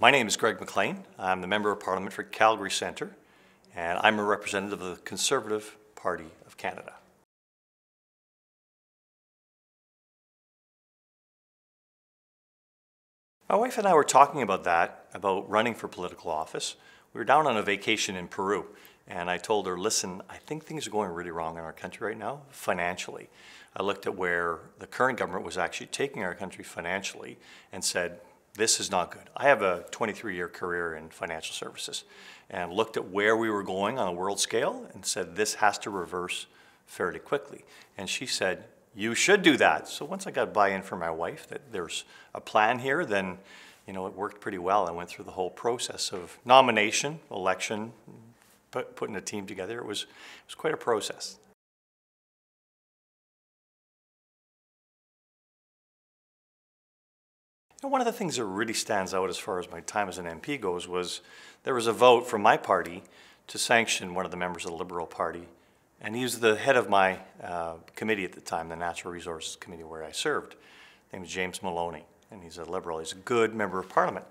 My name is McLean. I'm the Member of Parliament for Calgary Centre, and I'm a representative of the Conservative Party of Canada. My wife and I were talking about running for political office. We were down on a vacation in Peru, and I told her, listen, I think things are going really wrong in our country right now, financially. I looked at where the current government was actually taking our country financially and said, this is not good. I have a 23-year career in financial services and looked at where we were going on a world scale and said, this has to reverse fairly quickly. And she said, you should do that. So once I got buy-in from my wife that there's a plan here, then it worked pretty well. I went through the whole process of nomination, election, putting a team together. It was quite a process. One of the things that really stands out as far as my time as an MP goes was there was a vote from my party to sanction one of the members of the Liberal Party, and he was the head of my committee at the time, the Natural Resources Committee where I served. His name is James Maloney, and he's a Liberal. He's a good member of Parliament.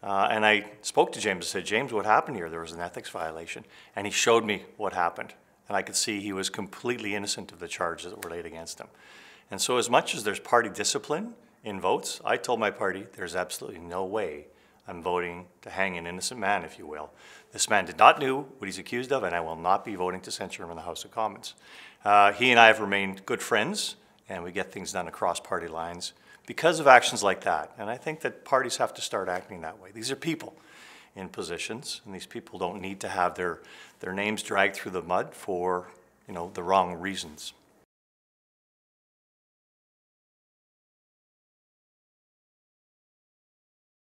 And I spoke to James and said, James, what happened here? There was an ethics violation. And he showed me what happened. And I could see he was completely innocent of the charges that were laid against him. And so as much as there's party discipline in votes, I told my party there's absolutely no way I'm voting to hang an innocent man, if you will. This man did not know what he's accused of, and I will not be voting to censure him in the House of Commons. He and I have remained good friends, and we get things done across party lines because of actions like that. And I think that parties have to start acting that way. These are people in positions, and these people don't need to have their names dragged through the mud for the wrong reasons.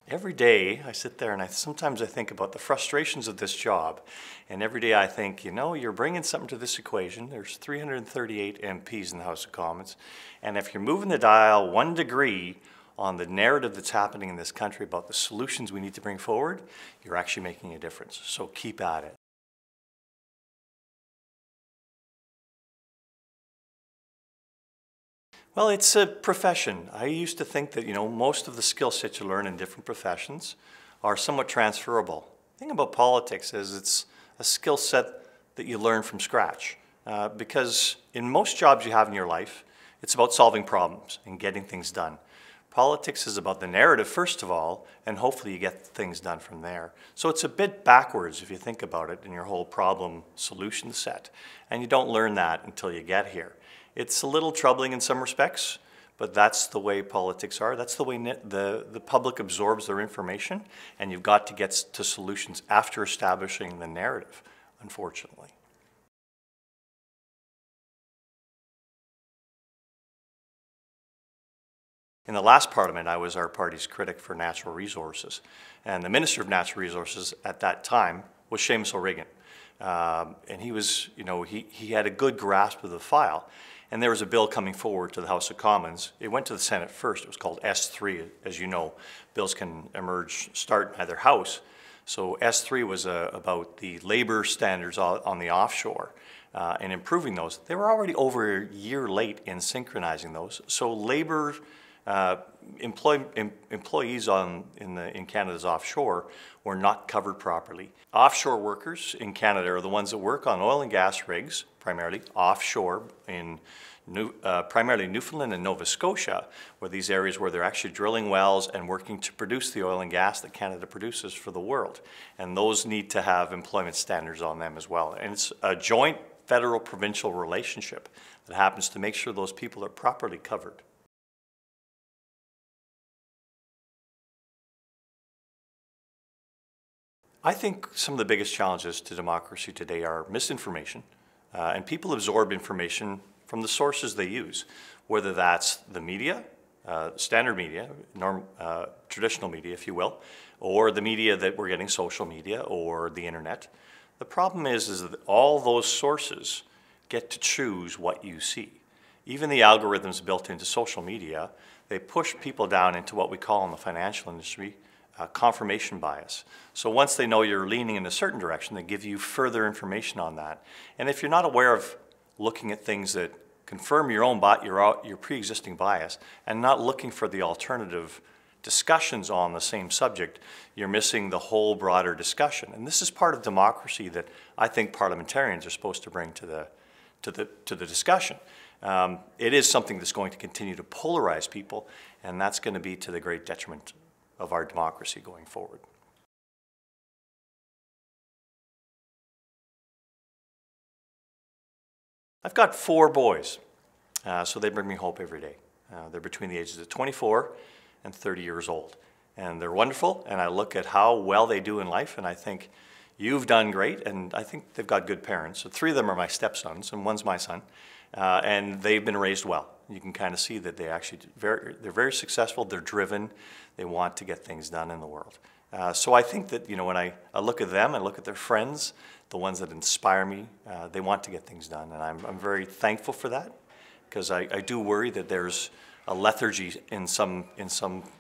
Every day I sit there and sometimes I think about the frustrations of this job, and every day I think, you're bringing something to this equation. There's 338 MPs in the House of Commons, and if you're moving the dial 1 degree on the narrative that's happening in this country about the solutions we need to bring forward, you're actually making a difference. So keep at it. Well, it's a profession. I used to think that, most of the skill sets you learn in different professions are somewhat transferable. The thing about politics is it's a skill set that you learn from scratch. Because in most jobs you have in your life, it's about solving problems and getting things done. Politics is about the narrative, first of all, and hopefully you get things done from there. So it's a bit backwards if you think about it in your whole problem solution set. And you don't learn that until you get here. It's a little troubling in some respects, but that's the way politics are. That's the way the public absorbs their information, and you've got to get to solutions after establishing the narrative, unfortunately. In the last Parliament, I was our party's critic for natural resources, and the Minister of Natural Resources at that time was Seamus O'Regan. And he was, he had a good grasp of the file. And there was a bill coming forward to the House of Commons. It went to the Senate first. It was called S3. As you know, bills can start in either house. So S3 was about the labor standards on the offshore and improving those. They were already over a year late in synchronizing those. So labor employees in Canada's offshore were not covered properly. Offshore workers in Canada are the ones that work on oil and gas rigs, primarily offshore in primarily Newfoundland and Nova Scotia, where these areas where they're actually drilling wells and working to produce the oil and gas that Canada produces for the world. And those need to have employment standards on them as well. And it's a joint federal-provincial relationship that happens to make sure those people are properly covered. I think some of the biggest challenges to democracy today are misinformation, and people absorb information from the sources they use, whether that's the media, standard media, traditional media, if you will, or the media that we're getting, social media, or the internet. The problem is that all those sources get to choose what you see. Even the algorithms built into social media, they push people down into what we call in the financial industry confirmation bias. So once they know you're leaning in a certain direction, they give you further information on that. And if you're not aware of looking at things that confirm your pre-existing bias and not looking for the alternative discussions on the same subject, you're missing the whole broader discussion. And this is part of democracy that I think parliamentarians are supposed to bring to the discussion. It is something that's going to continue to polarize people, and that's going to be to the great detriment of our democracy going forward. I've got 4 boys, so they bring me hope every day. They're between the ages of 24 and 30 years old. And they're wonderful, and I look at how well they do in life, and I think, you've done great, and I think they've got good parents. So 3 of them are my stepsons, and 1's my son, and they've been raised well. You can kind of see that they're very successful, they're driven, they want to get things done in the world. So I think that, when I look at them, I look at their friends, the ones that inspire me, they want to get things done, and I'm very thankful for that, because I do worry that there's a lethargy in some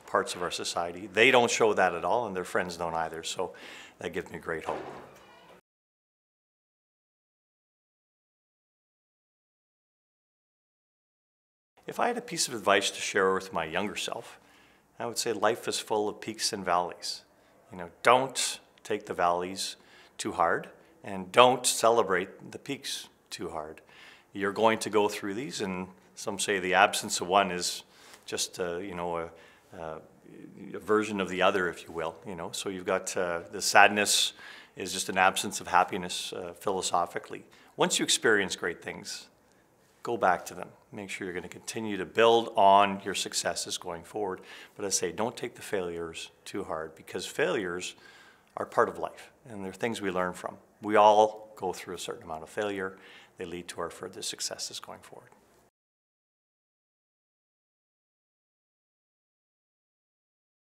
parts of our society. They don't show that at all, and their friends don't either, so that gives me great hope. If I had a piece of advice to share with my younger self, I would say life is full of peaks and valleys. Don't take the valleys too hard, and don't celebrate the peaks too hard. You're going to go through these, and some say the absence of one is just a version of the other, if you will. So you've got the sadness is just an absence of happiness philosophically. Once you experience great things, go back to them. Make sure you're going to continue to build on your successes going forward. But I say, don't take the failures too hard, because failures are part of life, and they're things we learn from. We all go through a certain amount of failure. They lead to our further successes going forward.